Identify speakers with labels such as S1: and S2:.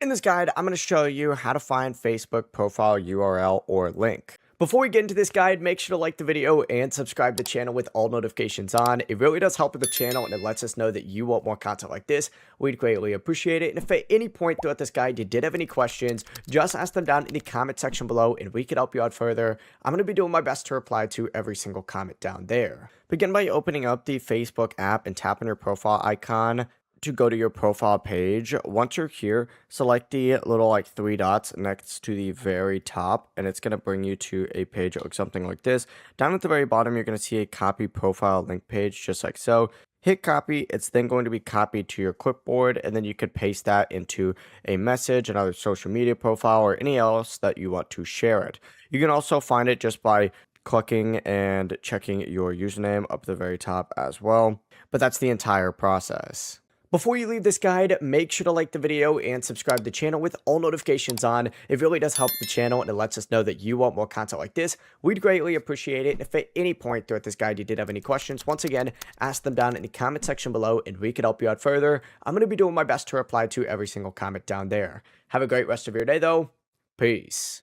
S1: In this guide, I'm going to show you how to find Facebook profile URL or link. Before we get into this guide, make sure to like the video and subscribe to the channel with all notifications on. It really does help with the channel and it lets us know that you want more content like this. We'd greatly appreciate it. And if at any point throughout this guide you did have any questions, just ask them down in the comment section below and we can help you out further. I'm going to be doing my best to reply to every single comment down there. Begin by opening up the Facebook app and tap on your profile icon to go to your profile page. Once you're here, select the little three dots next to the very top, and it's going to bring you to a page that looks something like this. Down at the very bottom, you're going to see a copy profile link page, just like so. Hit copy. It's then going to be copied to your clipboard, and then you could paste that into a message, another social media profile, or any else that you want to share it. You can also find it just by clicking and checking your username up at the very top as well. But that's the entire process. Before you leave this guide, make sure to like the video and subscribe to the channel with all notifications on. It really does help the channel and it lets us know that you want more content like this. We'd greatly appreciate it. If at any point throughout this guide you did have any questions, once again, ask them down in the comment section below and we can help you out further. I'm going to be doing my best to reply to every single comment down there. Have a great rest of your day though. Peace.